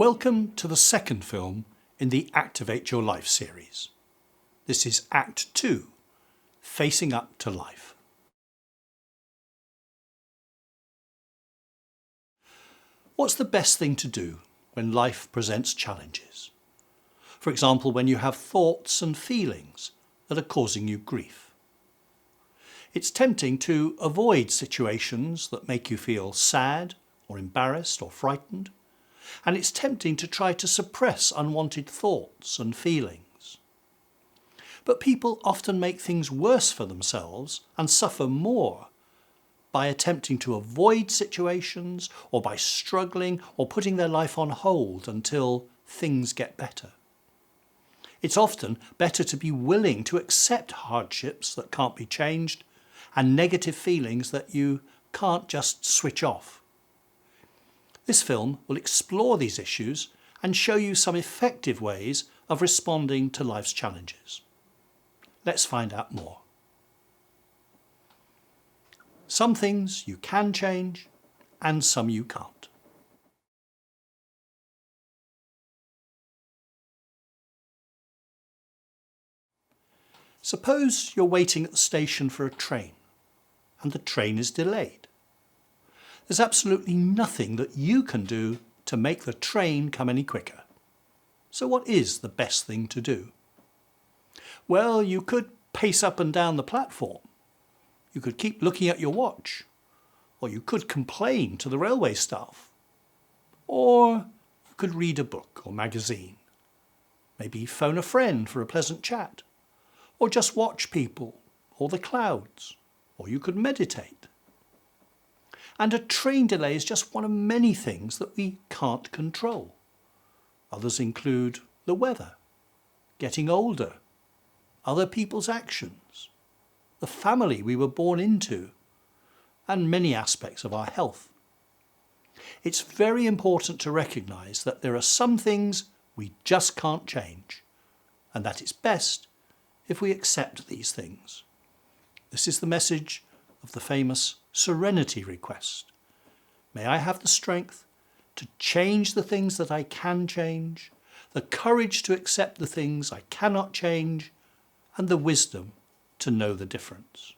Welcome to the second film in the Activate Your Life series. This is Act 2, Facing Up to Life. What's the best thing to do when life presents challenges? For example, when you have thoughts and feelings that are causing you grief. It's tempting to avoid situations that make you feel sad or embarrassed or frightened. And it's tempting to try to suppress unwanted thoughts and feelings. But people often make things worse for themselves and suffer more by attempting to avoid situations or by struggling or putting their life on hold until things get better. It's often better to be willing to accept hardships that can't be changed and negative feelings that you can't just switch off. This film will explore these issues and show you some effective ways of responding to life's challenges. Let's find out more. Some things you can change and some you can't. Suppose you're waiting at the station for a train and the train is delayed. There's absolutely nothing that you can do to make the train come any quicker. So what is the best thing to do? Well, you could pace up and down the platform. You could keep looking at your watch. Or you could complain to the railway staff. Or you could read a book or magazine. Maybe phone a friend for a pleasant chat. Or just watch people or the clouds. Or you could meditate. And a train delay is just one of many things that we can't control. Others include the weather, getting older, other people's actions, the family we were born into, and many aspects of our health. It's very important to recognise that there are some things we just can't change, and that it's best if we accept these things. This is the message of the famous serenity request. May I have the strength to change the things that I can change, the courage to accept the things I cannot change, and the wisdom to know the difference.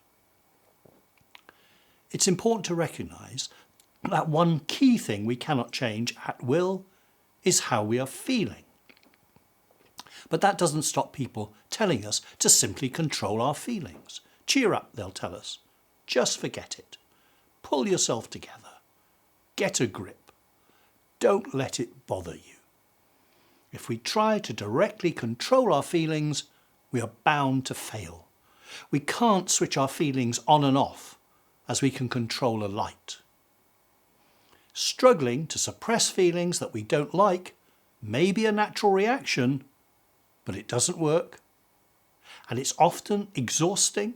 It's important to recognise that one key thing we cannot change at will is how we are feeling. But that doesn't stop people telling us to simply control our feelings. Cheer up, they'll tell us. Just forget it. Pull yourself together. Get a grip. Don't let it bother you. If we try to directly control our feelings, we are bound to fail. We can't switch our feelings on and off as we can control a light. Struggling to suppress feelings that we don't like may be a natural reaction, but it doesn't work. And it's often exhausting,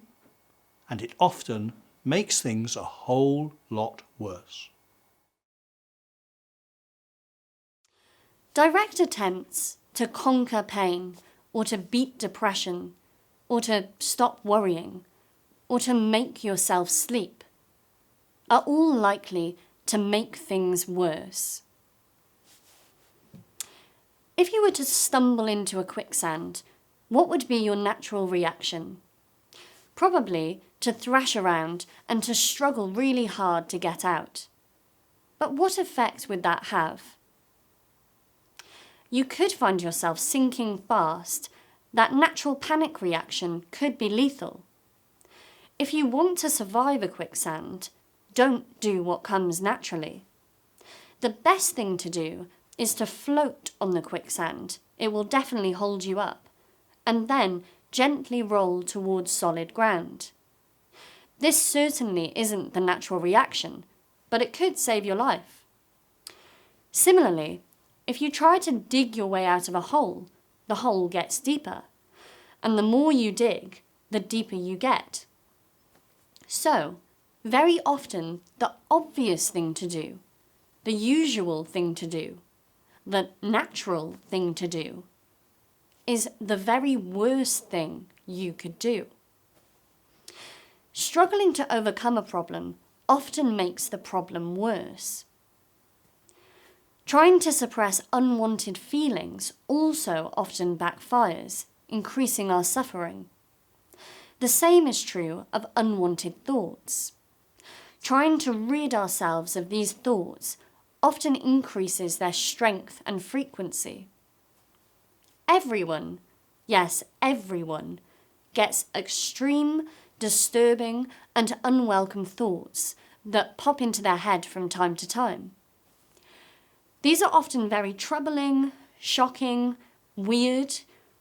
and it often makes things a whole lot worse. Direct attempts to conquer pain, or to beat depression, or to stop worrying, or to make yourself sleep, are all likely to make things worse. If you were to stumble into a quicksand, what would be your natural reaction? Probably to thrash around and to struggle really hard to get out. But what effect would that have? You could find yourself sinking fast. That natural panic reaction could be lethal. If you want to survive a quicksand, don't do what comes naturally. The best thing to do is to float on the quicksand. It will definitely hold you up. And then gently roll towards solid ground. This certainly isn't the natural reaction, but it could save your life. Similarly, if you try to dig your way out of a hole, the hole gets deeper. And the more you dig, the deeper you get. So, very often, the obvious thing to do, the usual thing to do, the natural thing to do, is the very worst thing you could do. Struggling to overcome a problem often makes the problem worse. Trying to suppress unwanted feelings also often backfires, increasing our suffering. The same is true of unwanted thoughts. Trying to rid ourselves of these thoughts often increases their strength and frequency. Everyone, yes, everyone, gets extreme, disturbing, and unwelcome thoughts that pop into their head from time to time. These are often very troubling, shocking, weird,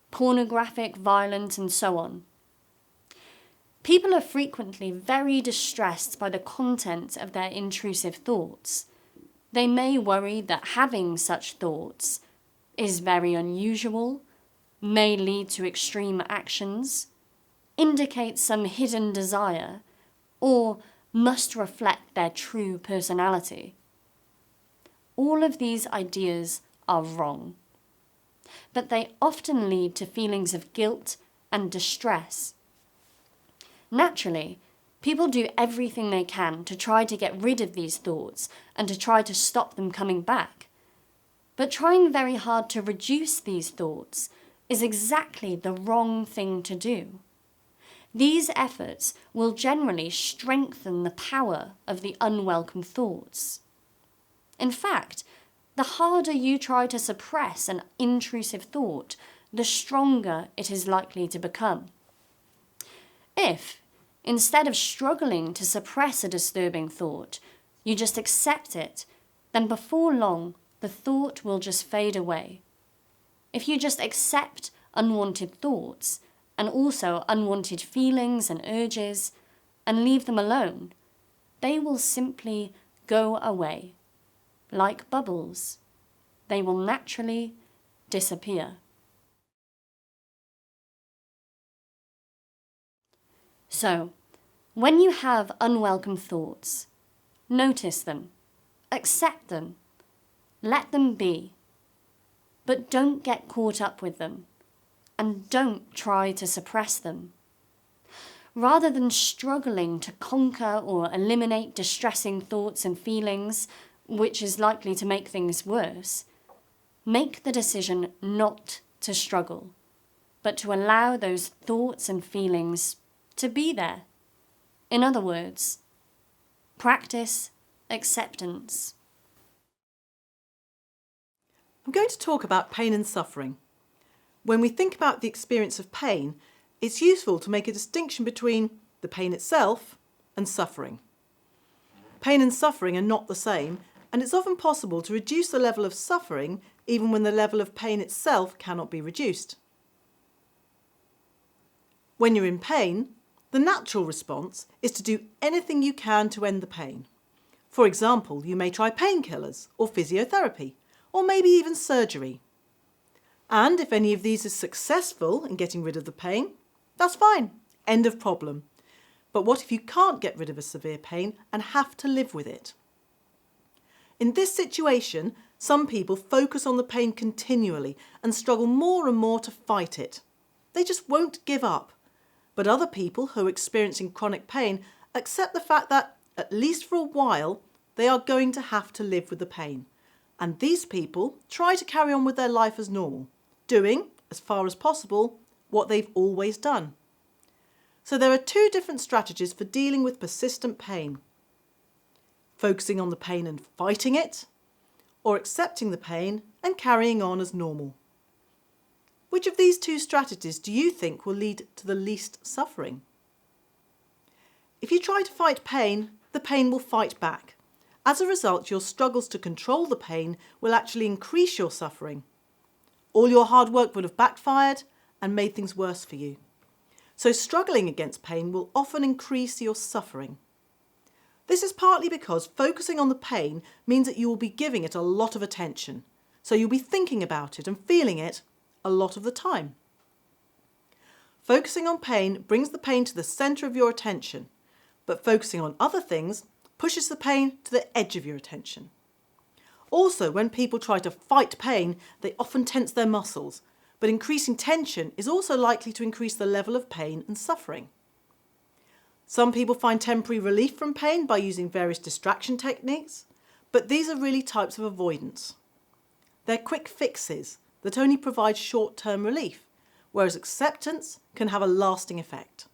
pornographic, violent, and so on. People are frequently very distressed by the content of their intrusive thoughts. They may worry that having such thoughts is very unusual, may lead to extreme actions, indicate some hidden desire, or must reflect their true personality. All of these ideas are wrong, but they often lead to feelings of guilt and distress. Naturally, people do everything they can to try to get rid of these thoughts and to try to stop them coming back. But trying very hard to reduce these thoughts is exactly the wrong thing to do. These efforts will generally strengthen the power of the unwelcome thoughts. In fact, the harder you try to suppress an intrusive thought, the stronger it is likely to become. If, instead of struggling to suppress a disturbing thought, you just accept it, then before long, the thought will just fade away. If you just accept unwanted thoughts, and also unwanted feelings and urges, and leave them alone, they will simply go away. Like bubbles, they will naturally disappear. So, when you have unwelcome thoughts, notice them, accept them, let them be, but don't get caught up with them, and don't try to suppress them. Rather than struggling to conquer or eliminate distressing thoughts and feelings, which is likely to make things worse, make the decision not to struggle, but to allow those thoughts and feelings to be there. In other words, practice acceptance. I'm going to talk about pain and suffering. When we think about the experience of pain, it's useful to make a distinction between the pain itself and suffering. Pain and suffering are not the same, and it's often possible to reduce the level of suffering even when the level of pain itself cannot be reduced. When you're in pain, the natural response is to do anything you can to end the pain. For example, you may try painkillers or physiotherapy, or maybe even surgery. And if any of these is successful in getting rid of the pain, that's fine, end of problem. But what if you can't get rid of a severe pain and have to live with it? In this situation, some people focus on the pain continually and struggle more and more to fight it. They just won't give up. But other people who are experiencing chronic pain accept the fact that, at least for a while, they are going to have to live with the pain. And these people try to carry on with their life as normal, doing, as far as possible, what they've always done. So there are two different strategies for dealing with persistent pain. Focusing on the pain and fighting it, or accepting the pain and carrying on as normal. Which of these two strategies do you think will lead to the least suffering? If you try to fight pain, the pain will fight back. As a result, your struggles to control the pain will actually increase your suffering. All your hard work would have backfired and made things worse for you. So struggling against pain will often increase your suffering. This is partly because focusing on the pain means that you will be giving it a lot of attention. So you'll be thinking about it and feeling it a lot of the time. Focusing on pain brings the pain to the centre of your attention, but focusing on other things pushes the pain to the edge of your attention. Also, when people try to fight pain, they often tense their muscles, but increasing tension is also likely to increase the level of pain and suffering. Some people find temporary relief from pain by using various distraction techniques, but these are really types of avoidance. They're quick fixes that only provide short-term relief, whereas acceptance can have a lasting effect.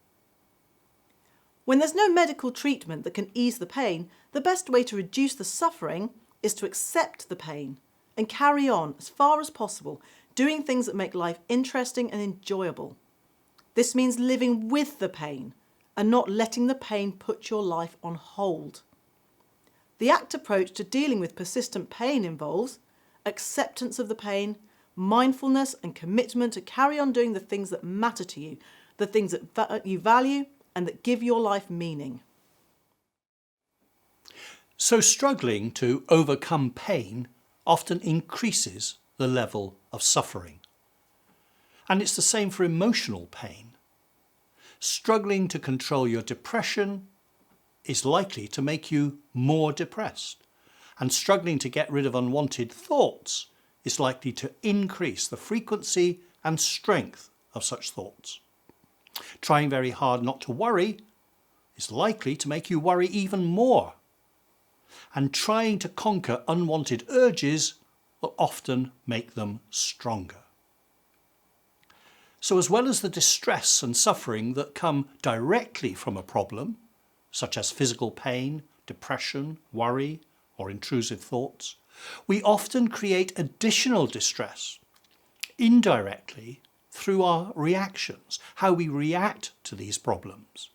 When there's no medical treatment that can ease the pain, the best way to reduce the suffering is to accept the pain and carry on as far as possible, doing things that make life interesting and enjoyable. This means living with the pain and not letting the pain put your life on hold. The ACT approach to dealing with persistent pain involves acceptance of the pain, mindfulness and commitment to carry on doing the things that matter to you, the things that you value and that give your life meaning. So struggling to overcome pain often increases the level of suffering. And it's the same for emotional pain. Struggling to control your depression is likely to make you more depressed. And struggling to get rid of unwanted thoughts is likely to increase the frequency and strength of such thoughts. Trying very hard not to worry is likely to make you worry even more. And trying to conquer unwanted urges will often make them stronger. So as well as the distress and suffering that come directly from a problem, such as physical pain, depression, worry, or intrusive thoughts, we often create additional distress indirectly through our reactions, how we react to these problems.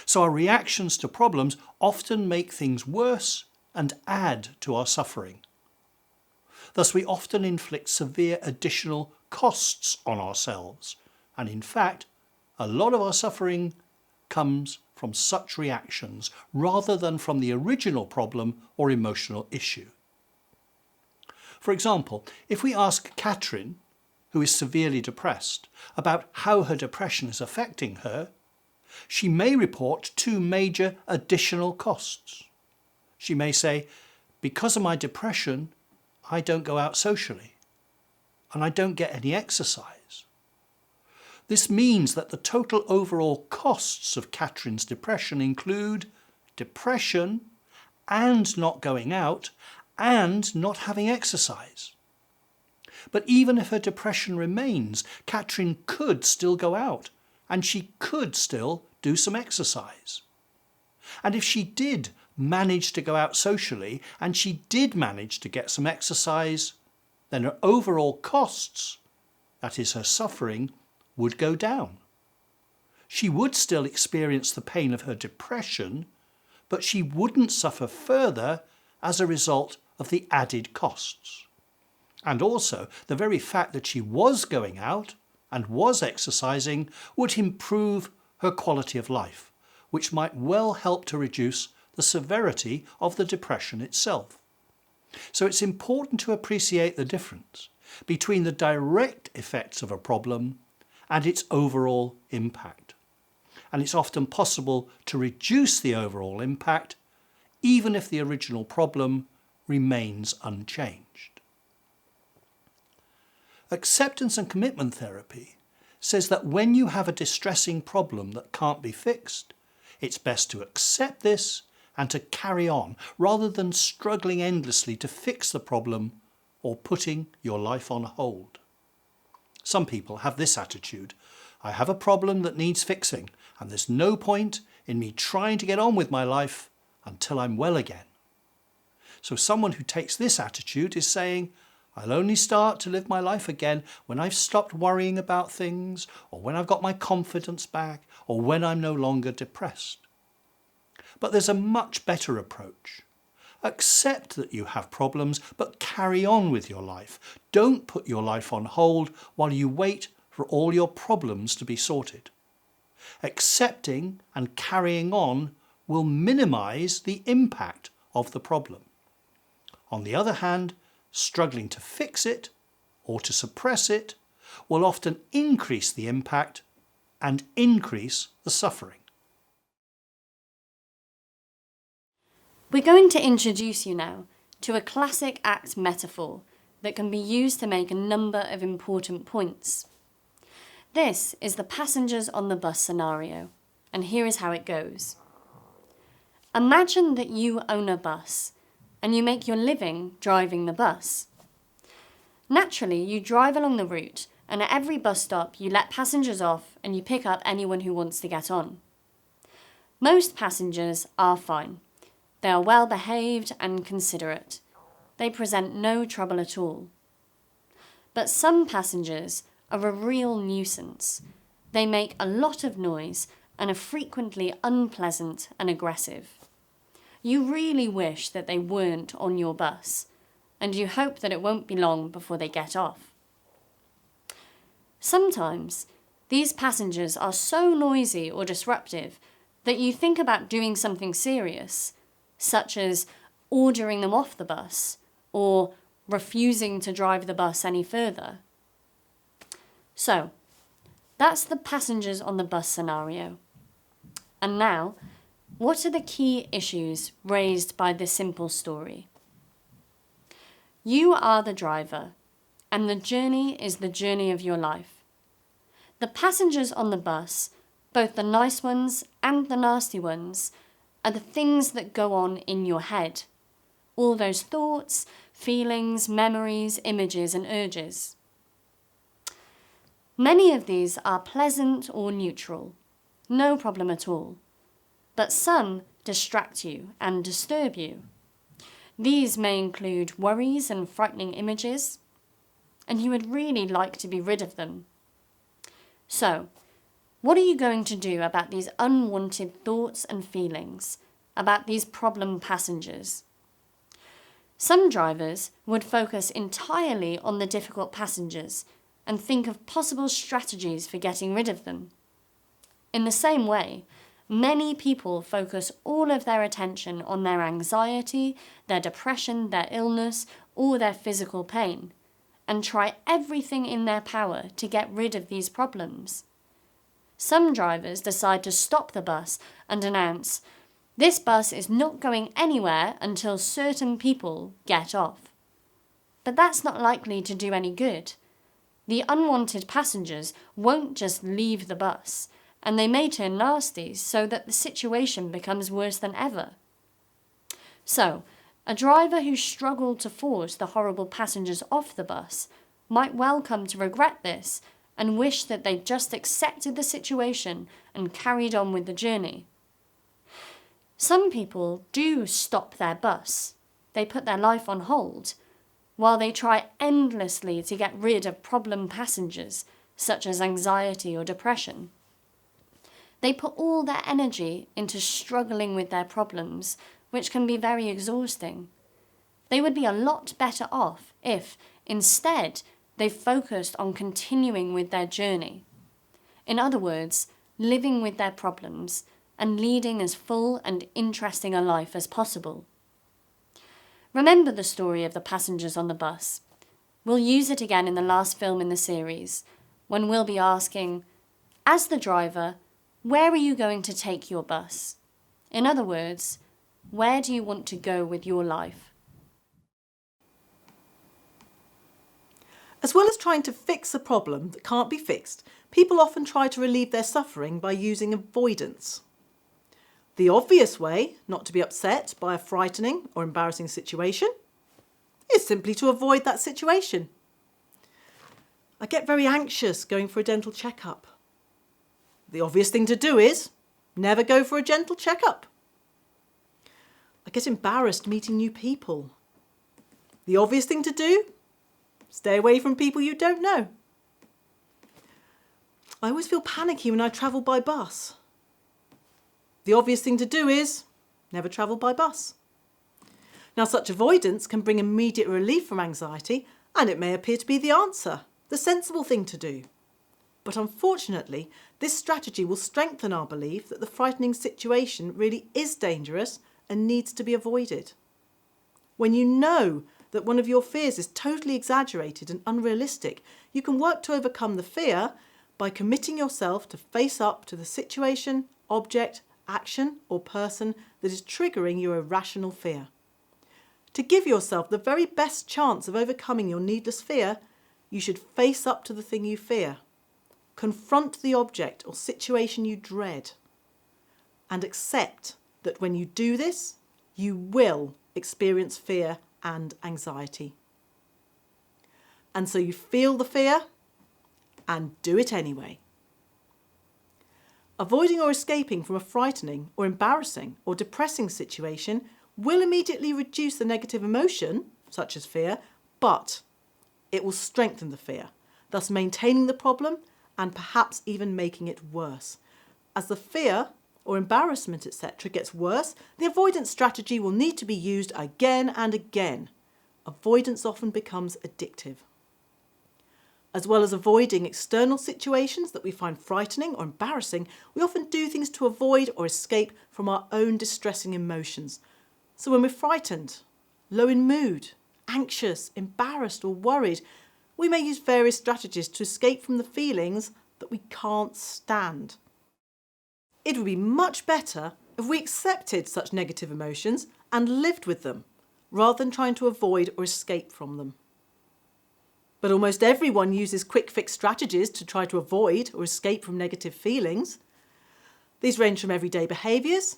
So our reactions to problems often make things worse and add to our suffering. Thus we often inflict severe additional costs on ourselves, and in fact, a lot of our suffering comes from such reactions rather than from the original problem or emotional issue. For example, if we ask Catherine, who is severely depressed, about how her depression is affecting her, she may report two major additional costs. She may say, because of my depression, I don't go out socially, and I don't get any exercise. This means that the total overall costs of Catherine's depression include depression and not going out and not having exercise. But even if her depression remains, Catherine could still go out and she could still do some exercise. And if she did manage to go out socially and she did manage to get some exercise, then her overall costs, that is her suffering, would go down. She would still experience the pain of her depression, but she wouldn't suffer further as a result of the added costs. And also, the very fact that she was going out and was exercising would improve her quality of life, which might well help to reduce the severity of the depression itself. So it's important to appreciate the difference between the direct effects of a problem and its overall impact. And it's often possible to reduce the overall impact even if the original problem remains unchanged. Acceptance and commitment therapy says that when you have a distressing problem that can't be fixed, it's best to accept this and to carry on rather than struggling endlessly to fix the problem or putting your life on hold. Some people have this attitude: I have a problem that needs fixing and there's no point in me trying to get on with my life until I'm well again. So someone who takes this attitude is saying, I'll only start to live my life again when I've stopped worrying about things, or when I've got my confidence back, or when I'm no longer depressed. But there's a much better approach. Accept that you have problems, but carry on with your life. Don't put your life on hold while you wait for all your problems to be sorted. Accepting and carrying on will minimise the impact of the problem. On the other hand, struggling to fix it or to suppress it will often increase the impact and increase the suffering. We're going to introduce you now to a classic ACT metaphor that can be used to make a number of important points. This is the passengers on the bus scenario, and here is how it goes. Imagine that you own a bus and you make your living driving the bus. Naturally, you drive along the route, and at every bus stop you let passengers off and you pick up anyone who wants to get on. Most passengers are fine. They are well behaved and considerate. They present no trouble at all. But some passengers are a real nuisance. They make a lot of noise and are frequently unpleasant and aggressive. You really wish that they weren't on your bus, and you hope that it won't be long before they get off. Sometimes, these passengers are so noisy or disruptive that you think about doing something serious, such as ordering them off the bus or refusing to drive the bus any further. So, that's the passengers on the bus scenario. And now, what are the key issues raised by this simple story? You are the driver, and the journey is the journey of your life. The passengers on the bus, both the nice ones and the nasty ones, are the things that go on in your head. All those thoughts, feelings, memories, images, and urges. Many of these are pleasant or neutral, no problem at all. But some distract you and disturb you. These may include worries and frightening images, and you would really like to be rid of them. So, what are you going to do about these unwanted thoughts and feelings, about these problem passengers? Some drivers would focus entirely on the difficult passengers and think of possible strategies for getting rid of them. In the same way, many people focus all of their attention on their anxiety, their depression, their illness, or their physical pain, and try everything in their power to get rid of these problems. Some drivers decide to stop the bus and announce, "This bus is not going anywhere until certain people get off." But that's not likely to do any good. The unwanted passengers won't just leave the bus, and they may turn nasty so that the situation becomes worse than ever. So, a driver who struggled to force the horrible passengers off the bus might well come to regret this and wish that they'd just accepted the situation and carried on with the journey. Some people do stop their bus. They put their life on hold, while they try endlessly to get rid of problem passengers, such as anxiety or depression. They put all their energy into struggling with their problems, which can be very exhausting. They would be a lot better off if, instead, they focused on continuing with their journey. In other words, living with their problems and leading as full and interesting a life as possible. Remember the story of the passengers on the bus. We'll use it again in the last film in the series, when we'll be asking, as the driver, where are you going to take your bus? In other words, where do you want to go with your life? As well as trying to fix a problem that can't be fixed, people often try to relieve their suffering by using avoidance. The obvious way not to be upset by a frightening or embarrassing situation is simply to avoid that situation. I get very anxious going for a dental checkup. The obvious thing to do is never go for a dental checkup. I get embarrassed meeting new people. The obvious thing to do, stay away from people you don't know. I always feel panicky when I travel by bus. The obvious thing to do is never travel by bus. Now, such avoidance can bring immediate relief from anxiety, and it may appear to be the answer, the sensible thing to do. But unfortunately, this strategy will strengthen our belief that the frightening situation really is dangerous and needs to be avoided. When you know that one of your fears is totally exaggerated and unrealistic, you can work to overcome the fear by committing yourself to face up to the situation, object, action or person that is triggering your irrational fear. To give yourself the very best chance of overcoming your needless fear, you should face up to the thing you fear. Confront the object or situation you dread, and accept that when you do this, you will experience fear and anxiety. And so you feel the fear and do it anyway. Avoiding or escaping from a frightening or embarrassing or depressing situation will immediately reduce the negative emotion, such as fear, but it will strengthen the fear, thus maintaining the problem and perhaps even making it worse. As the fear or embarrassment, etc., gets worse, the avoidance strategy will need to be used again and again. Avoidance often becomes addictive. As well as avoiding external situations that we find frightening or embarrassing, we often do things to avoid or escape from our own distressing emotions. So when we're frightened, low in mood, anxious, embarrassed or worried, we may use various strategies to escape from the feelings that we can't stand. It would be much better if we accepted such negative emotions and lived with them, rather than trying to avoid or escape from them. But almost everyone uses quick fix strategies to try to avoid or escape from negative feelings. These range from everyday behaviours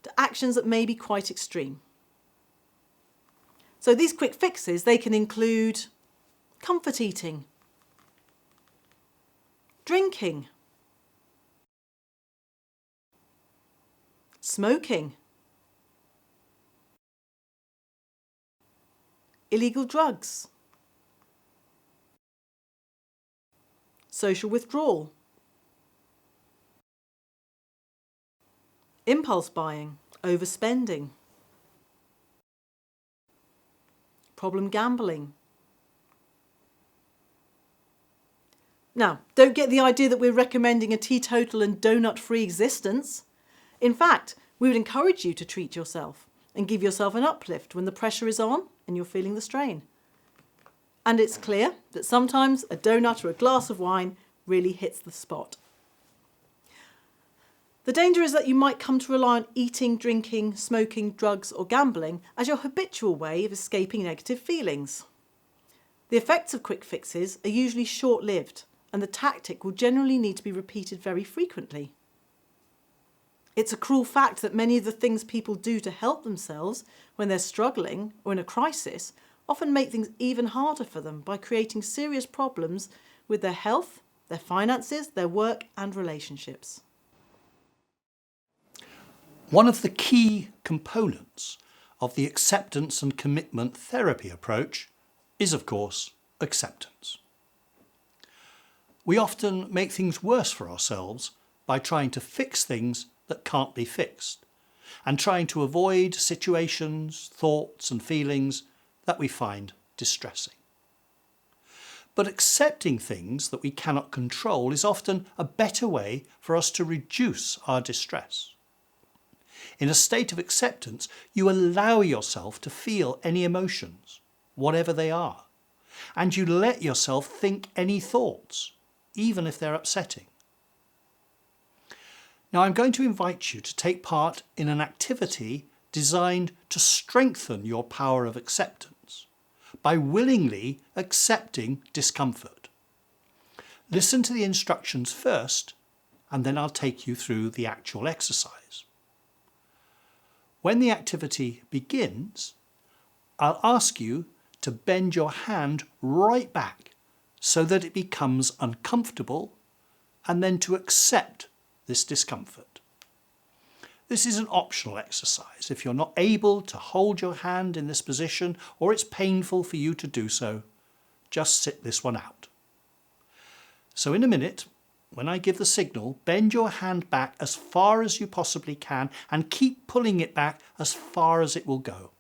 to actions that may be quite extreme. So these quick fixes, they can include comfort eating, drinking, smoking, illegal drugs, social withdrawal, impulse buying, overspending, problem gambling. Now, don't get the idea that we're recommending a teetotal and donut-free existence. In fact, we would encourage you to treat yourself and give yourself an uplift when the pressure is on and you're feeling the strain. And it's clear that sometimes a donut or a glass of wine really hits the spot. The danger is that you might come to rely on eating, drinking, smoking, drugs or gambling as your habitual way of escaping negative feelings. The effects of quick fixes are usually short-lived, and the tactic will generally need to be repeated very frequently. It's a cruel fact that many of the things people do to help themselves when they're struggling or in a crisis often make things even harder for them by creating serious problems with their health, their finances, their work and relationships. One of the key components of the acceptance and commitment therapy approach is, of course, acceptance. We often make things worse for ourselves by trying to fix things that can't be fixed and trying to avoid situations, thoughts and feelings that we find distressing. But accepting things that we cannot control is often a better way for us to reduce our distress. In a state of acceptance, you allow yourself to feel any emotions, whatever they are, and you let yourself think any thoughts, even if they're upsetting. Now I'm going to invite you to take part in an activity designed to strengthen your power of acceptance by willingly accepting discomfort. Listen to the instructions first, and then I'll take you through the actual exercise. When the activity begins, I'll ask you to bend your hand right back so that it becomes uncomfortable, and then to accept this discomfort. This is an optional exercise. If you're not able to hold your hand in this position or it's painful for you to do so, just sit this one out. So in a minute, when I give the signal, bend your hand back as far as you possibly can and keep pulling it back as far as it will go.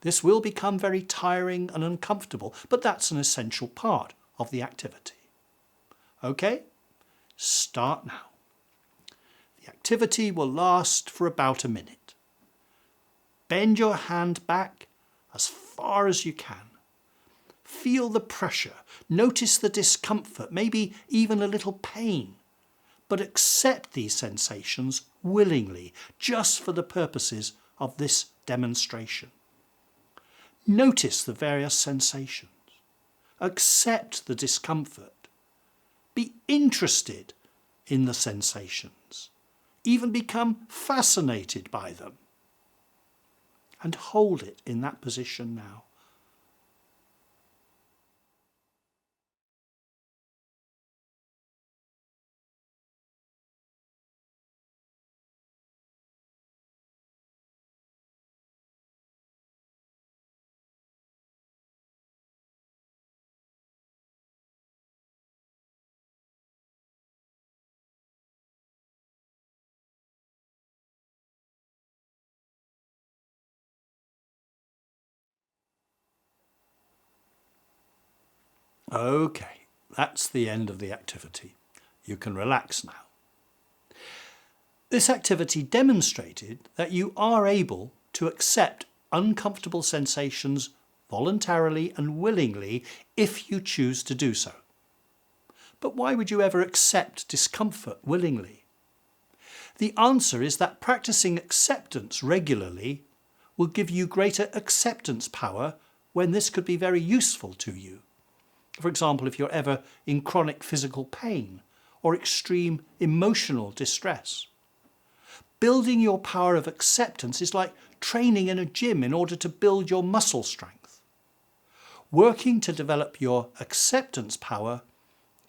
This will become very tiring and uncomfortable, but that's an essential part of the activity. Okay, start now. The activity will last for about a minute. Bend your hand back as far as you can. Feel the pressure, notice the discomfort, maybe even a little pain, but accept these sensations willingly, just for the purposes of this demonstration. Notice the various sensations. Accept the discomfort. Be interested in the sensations. Even become fascinated by them. And hold it in that position now. Okay, that's the end of the activity. You can relax now. This activity demonstrated that you are able to accept uncomfortable sensations voluntarily and willingly if you choose to do so. But why would you ever accept discomfort willingly? The answer is that practicing acceptance regularly will give you greater acceptance power when this could be very useful to you. For example, if you're ever in chronic physical pain or extreme emotional distress. Building your power of acceptance is like training in a gym in order to build your muscle strength. Working to develop your acceptance power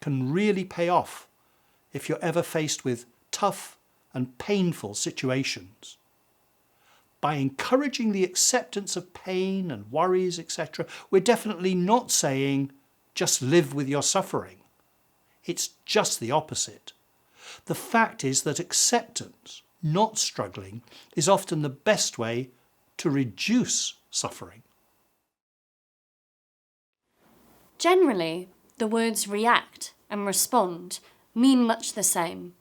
can really pay off if you're ever faced with tough and painful situations. By encouraging the acceptance of pain and worries, etc., we're definitely not saying just live with your suffering. It's just the opposite. The fact is that acceptance, not struggling, is often the best way to reduce suffering. Generally, the words react and respond mean much the same,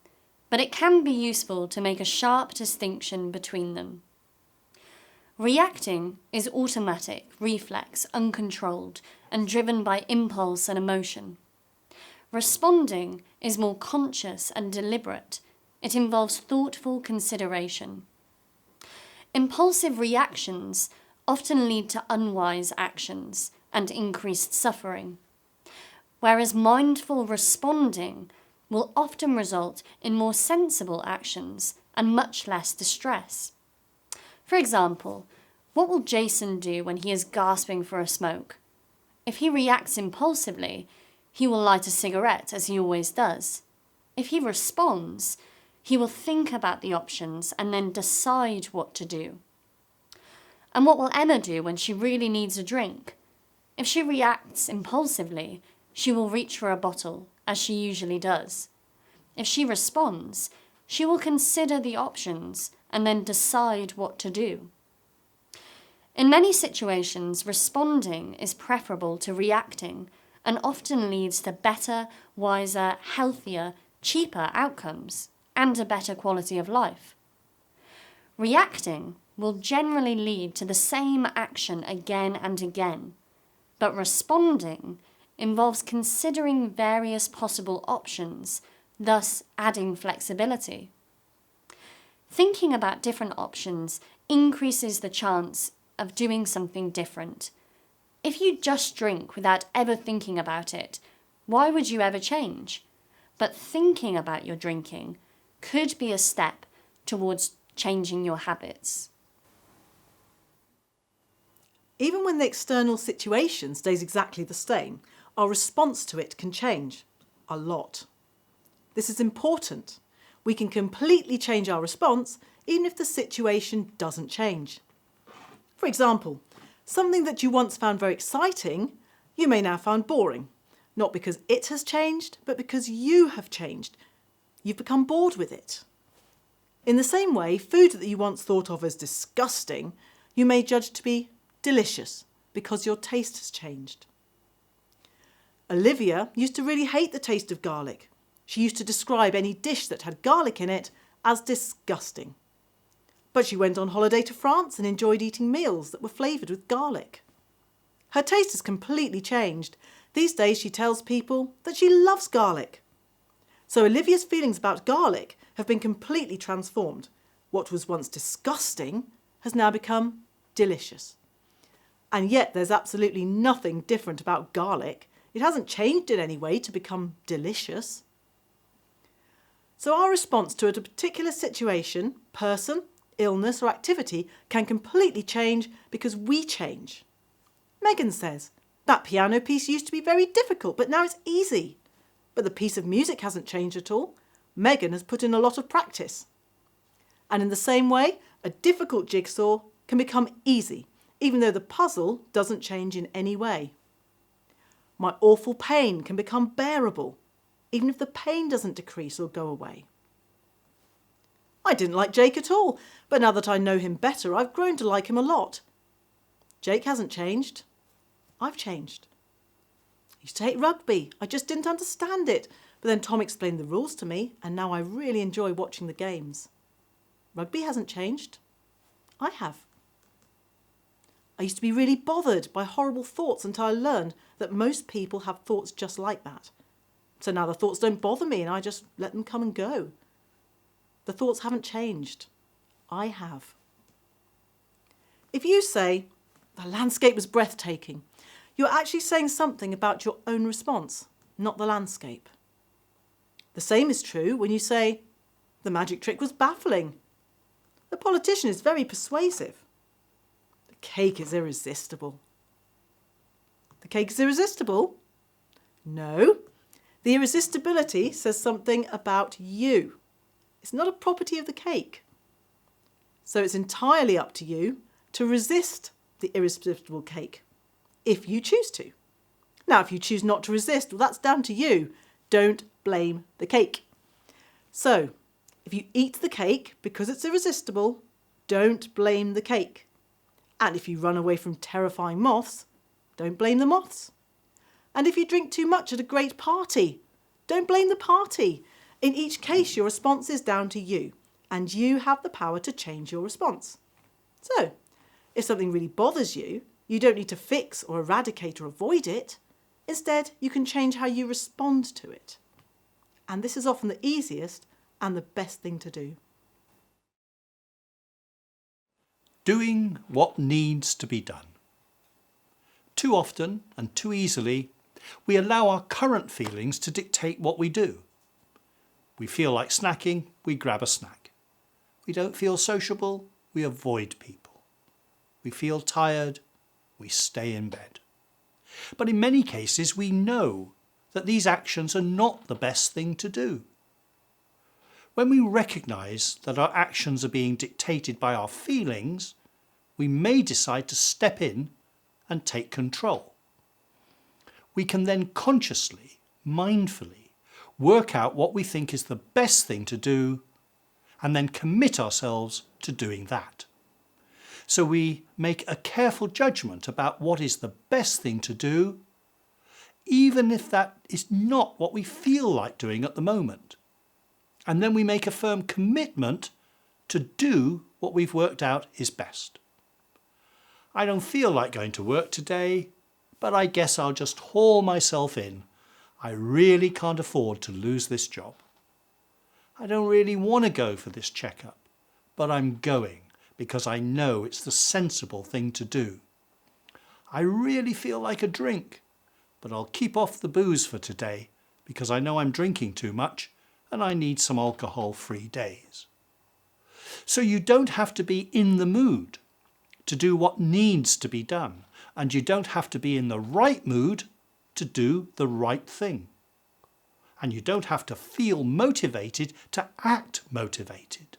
but it can be useful to make a sharp distinction between them. Reacting is automatic, reflex, uncontrolled, and driven by impulse and emotion. Responding is more conscious and deliberate. It involves thoughtful consideration. Impulsive reactions often lead to unwise actions and increased suffering, whereas mindful responding will often result in more sensible actions and much less distress. For example, what will Jason do when he is gasping for a smoke? If he reacts impulsively, he will light a cigarette as he always does. If he responds, he will think about the options and then decide what to do. And what will Emma do when she really needs a drink? If she reacts impulsively, she will reach for a bottle, as she usually does. If she responds, she will consider the options and then decide what to do. In many situations, responding is preferable to reacting and often leads to better, wiser, healthier, cheaper outcomes and a better quality of life. Reacting will generally lead to the same action again and again, but responding involves considering various possible options, thus adding flexibility. Thinking about different options increases the chance of doing something different. If you just drink without ever thinking about it, why would you ever change? But thinking about your drinking could be a step towards changing your habits. Even when the external situation stays exactly the same, our response to it can change a lot. This is important. We can completely change our response even if the situation doesn't change. For example, something that you once found very exciting, you may now find boring. Not because it has changed, but because you have changed. You've become bored with it. In the same way, food that you once thought of as disgusting, you may judge to be delicious because your taste has changed. Olivia used to really hate the taste of garlic. She used to describe any dish that had garlic in it as disgusting. But she went on holiday to France and enjoyed eating meals that were flavoured with garlic. Her taste has completely changed. These days she tells people that she loves garlic. So Olivia's feelings about garlic have been completely transformed. What was once disgusting has now become delicious. And yet there's absolutely nothing different about garlic. It hasn't changed in any way to become delicious. So our response to a particular situation, person, illness or activity can completely change because we change. Megan says, that piano piece used to be very difficult, but now it's easy. But the piece of music hasn't changed at all. Megan has put in a lot of practice. And in the same way, a difficult jigsaw can become easy, even though the puzzle doesn't change in any way. My awful pain can become bearable, even if the pain doesn't decrease or go away. I didn't like Jake at all, but now that I know him better, I've grown to like him a lot. Jake hasn't changed. I've changed. used to hate rugby. I just didn't understand it. But then Tom explained the rules to me, and now I really enjoy watching the games. Rugby hasn't changed. I have. I used to be really bothered by horrible thoughts until I learned that most people have thoughts just like that. So now the thoughts don't bother me and I just let them come and go. The thoughts haven't changed. I have. If you say, the landscape was breathtaking, you're actually saying something about your own response, not the landscape. The same is true when you say, the magic trick was baffling. The politician is very persuasive. The cake is irresistible. The cake is irresistible? No. The irresistibility says something about you. It's not a property of the cake. So it's entirely up to you to resist the irresistible cake, if you choose to. Now, if you choose not to resist, well, that's down to you. Don't blame the cake. So, if you eat the cake because it's irresistible, don't blame the cake. And if you run away from terrifying moths, don't blame the moths. And if you drink too much at a great party, don't blame the party. In each case, your response is down to you, and you have the power to change your response. So, if something really bothers you, you don't need to fix or eradicate or avoid it. Instead, you can change how you respond to it. And this is often the easiest and the best thing to do. Doing what needs to be done. Too often and too easily, we allow our current feelings to dictate what we do. We feel like snacking, we grab a snack. We don't feel sociable, we avoid people. We feel tired, we stay in bed. But in many cases, we know that these actions are not the best thing to do. When we recognise that our actions are being dictated by our feelings, we may decide to step in and take control. We can then consciously, mindfully, work out what we think is the best thing to do and then commit ourselves to doing that. So we make a careful judgment about what is the best thing to do, even if that is not what we feel like doing at the moment. And then we make a firm commitment to do what we've worked out is best. I don't feel like going to work today, but I guess I'll just haul myself in. I really can't afford to lose this job. I don't really want to go for this checkup, but I'm going because I know it's the sensible thing to do. I really feel like a drink, but I'll keep off the booze for today because I know I'm drinking too much and I need some alcohol-free days. So you don't have to be in the mood to do what needs to be done, and you don't have to be in the right mood to do the right thing. And you don't have to feel motivated to act motivated.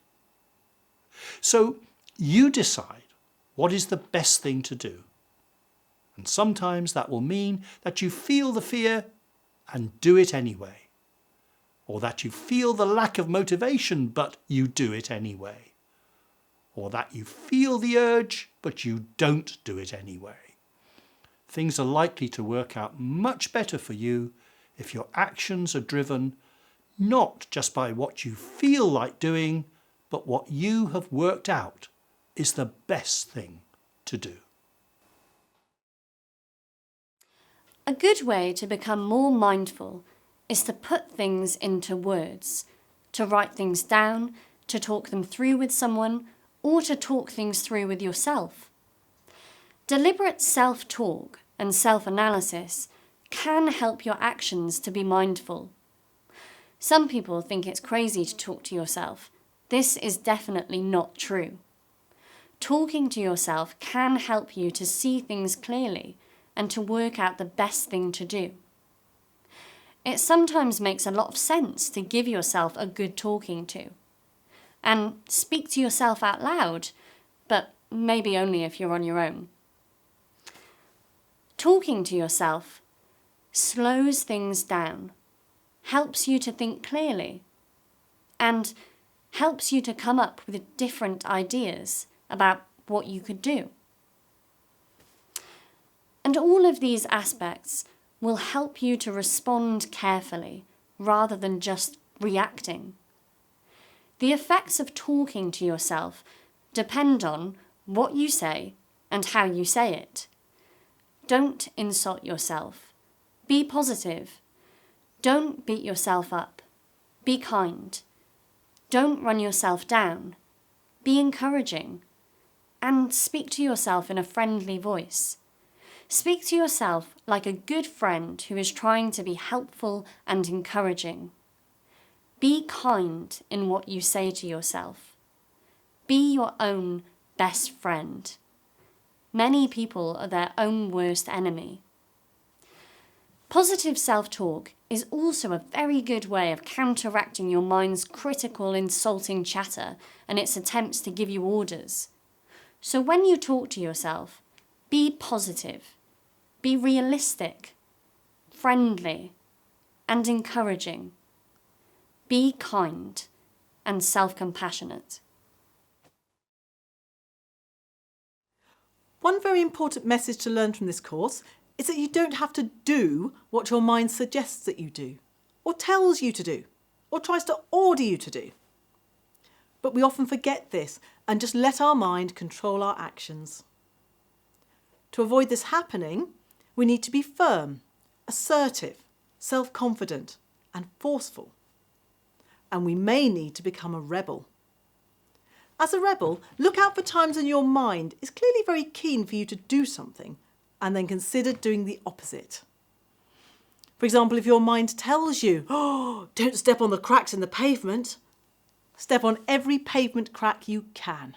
So you decide what is the best thing to do. And sometimes that will mean that you feel the fear and do it anyway. Or that you feel the lack of motivation but you do it anyway. Or that you feel the urge but you don't do it anyway. Things are likely to work out much better for you if your actions are driven not just by what you feel like doing, but what you have worked out is the best thing to do. A good way to become more mindful is to put things into words, to write things down, to talk them through with someone, or to talk things through with yourself. Deliberate self-talk and self-analysis can help your actions to be mindful. Some people think it's crazy to talk to yourself. This is definitely not true. Talking to yourself can help you to see things clearly and to work out the best thing to do. It sometimes makes a lot of sense to give yourself a good talking to. And speak to yourself out loud, but maybe only if you're on your own. Talking to yourself slows things down, helps you to think clearly, and helps you to come up with different ideas about what you could do. And all of these aspects will help you to respond carefully rather than just reacting. The effects of talking to yourself depend on what you say and how you say it. Don't insult yourself. Be positive. Don't beat yourself up. Be kind. Don't run yourself down. Be encouraging. And speak to yourself in a friendly voice. Speak to yourself like a good friend who is trying to be helpful and encouraging. Be kind in what you say to yourself. Be your own best friend. Many people are their own worst enemy. Positive self-talk is also a very good way of counteracting your mind's critical, insulting chatter and its attempts to give you orders. So when you talk to yourself, be positive, be realistic, friendly, and encouraging. Be kind and self-compassionate. One very important message to learn from this course is that you don't have to do what your mind suggests that you do, or tells you to do, or tries to order you to do. But we often forget this and just let our mind control our actions. To avoid this happening, we need to be firm, assertive, self-confident, and forceful. And we may need to become a rebel. As a rebel, look out for times when your mind is clearly very keen for you to do something, and then consider doing the opposite. For example, if your mind tells you, "Oh, don't step on the cracks in the pavement," step on every pavement crack you can.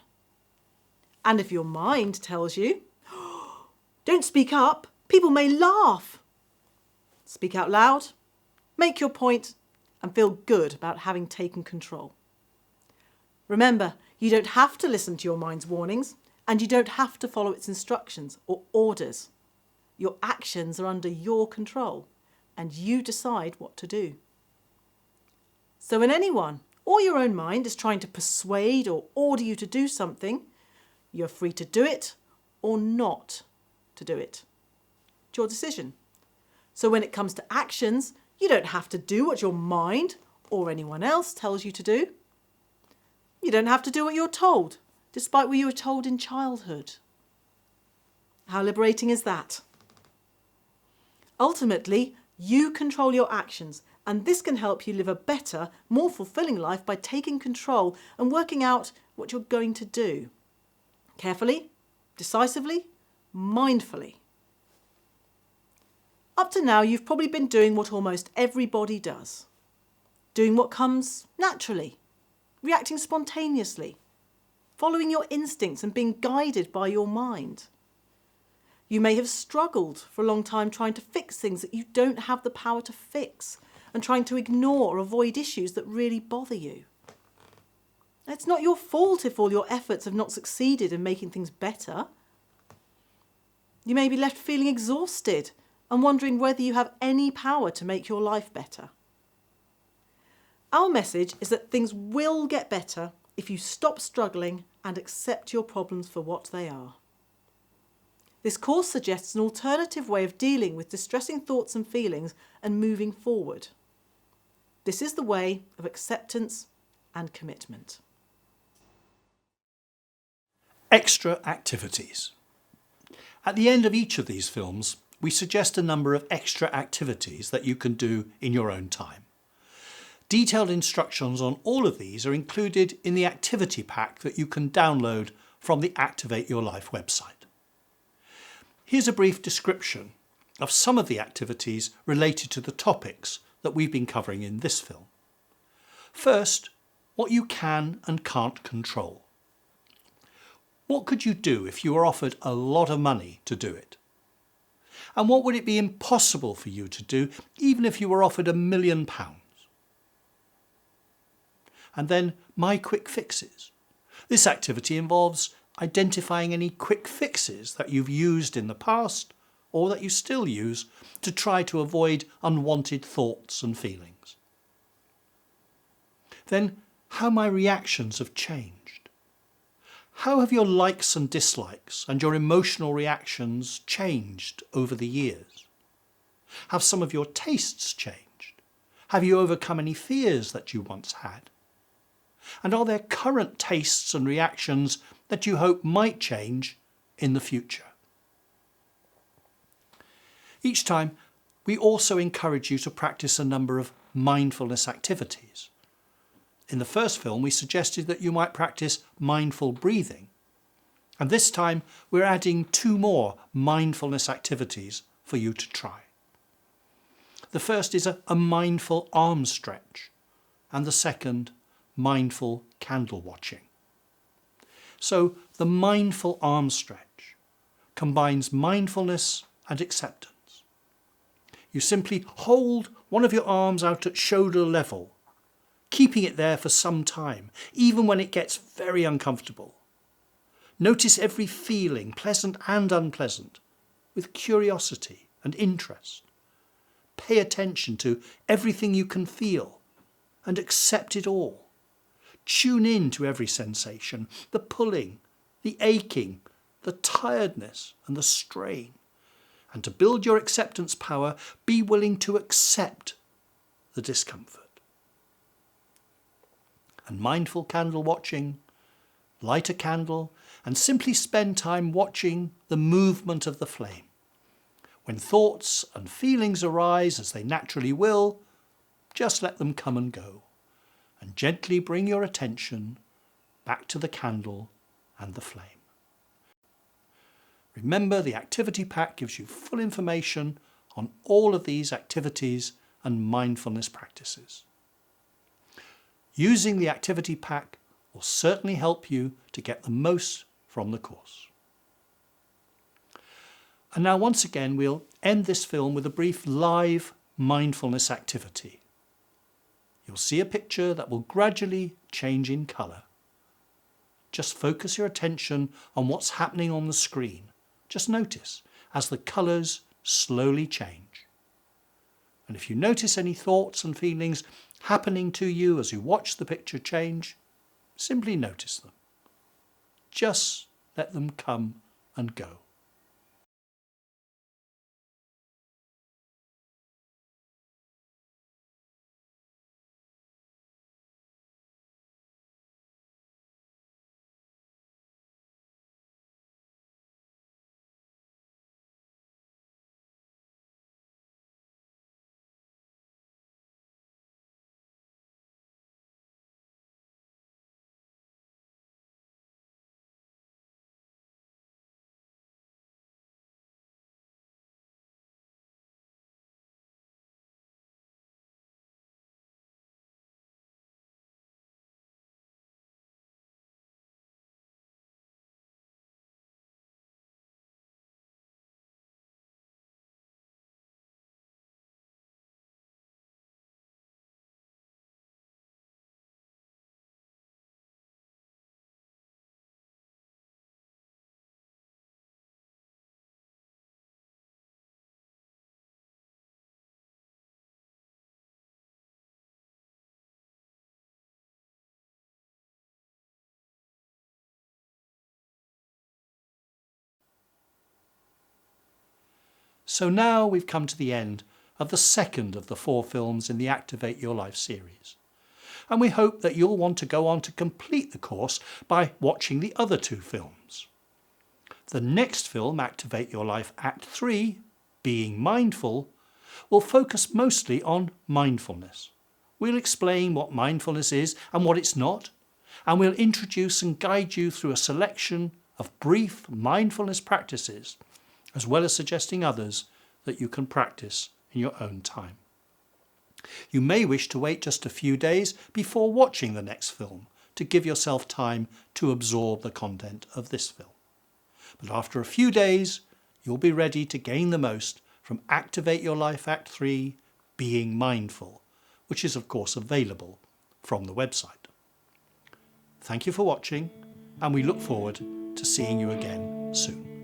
And if your mind tells you, "Oh, don't speak up, people may laugh," speak out loud, make your point, and feel good about having taken control. Remember, you don't have to listen to your mind's warnings, and you don't have to follow its instructions or orders. Your actions are under your control, and you decide what to do. So when anyone or your own mind is trying to persuade or order you to do something, you're free to do it or not to do it. It's your decision. So when it comes to actions, you don't have to do what your mind or anyone else tells you to do. You don't have to do what you're told, despite what you were told in childhood. How liberating is that? Ultimately, you control your actions, and this can help you live a better, more fulfilling life by taking control and working out what you're going to do. Carefully, decisively, mindfully. Up to now, you've probably been doing what almost everybody does. Doing what comes naturally, reacting spontaneously, following your instincts and being guided by your mind. You may have struggled for a long time trying to fix things that you don't have the power to fix and trying to ignore or avoid issues that really bother you. It's not your fault if all your efforts have not succeeded in making things better. You may be left feeling exhausted and wondering whether you have any power to make your life better. Our message is that things will get better if you stop struggling and accept your problems for what they are. This course suggests an alternative way of dealing with distressing thoughts and feelings and moving forward. This is the way of acceptance and commitment. Extra activities. At the end of each of these films, we suggest a number of extra activities that you can do in your own time. Detailed instructions on all of these are included in the activity pack that you can download from the Activate Your Life website. Here's a brief description of some of the activities related to the topics that we've been covering in this film. First, what you can and can't control. What could you do if you were offered a lot of money to do it? And what would it be impossible for you to do even if you were offered £1 million? And then my quick fixes. This activity involves identifying any quick fixes that you've used in the past or that you still use to try to avoid unwanted thoughts and feelings. Then how my reactions have changed. How have your likes and dislikes and your emotional reactions changed over the years? Have some of your tastes changed? Have you overcome any fears that you once had? And are there current tastes and reactions that you hope might change in the future? Each time, we also encourage you to practice a number of mindfulness activities. In the first film, we suggested that you might practice mindful breathing. And this time, we're adding 2 more mindfulness activities for you to try. The first is a mindful arm stretch, and the second, mindful candle watching. So the mindful arm stretch combines mindfulness and acceptance. You simply hold one of your arms out at shoulder level, keeping it there for some time, even when it gets very uncomfortable. Notice every feeling, pleasant and unpleasant, with curiosity and interest. Pay attention to everything you can feel and accept it all. Tune in to every sensation, the pulling, the aching, the tiredness and the strain. And to build your acceptance power, be willing to accept the discomfort. And mindful candle watching, light a candle and simply spend time watching the movement of the flame. When thoughts and feelings arise, as they naturally will, just let them come and go, and gently bring your attention back to the candle and the flame. Remember, the activity pack gives you full information on all of these activities and mindfulness practices. Using the activity pack will certainly help you to get the most from the course. And now once again, we'll end this film with a brief live mindfulness activity. You'll see a picture that will gradually change in colour. Just focus your attention on what's happening on the screen. Just notice as the colours slowly change. And if you notice any thoughts and feelings happening to you as you watch the picture change, simply notice them. Just let them come and go. So now we've come to the end of the second of the 4 films in the Activate Your Life series. And we hope that you'll want to go on to complete the course by watching the other 2 films. The next film, Activate Your Life Act 3, Being Mindful, will focus mostly on mindfulness. We'll explain what mindfulness is and what it's not, and we'll introduce and guide you through a selection of brief mindfulness practices, as well as suggesting others that you can practice in your own time. You may wish to wait just a few days before watching the next film to give yourself time to absorb the content of this film. But after a few days, you'll be ready to gain the most from Activate Your Life Act 3, Being Mindful, which is of course available from the website. Thank you for watching, and we look forward to seeing you again soon.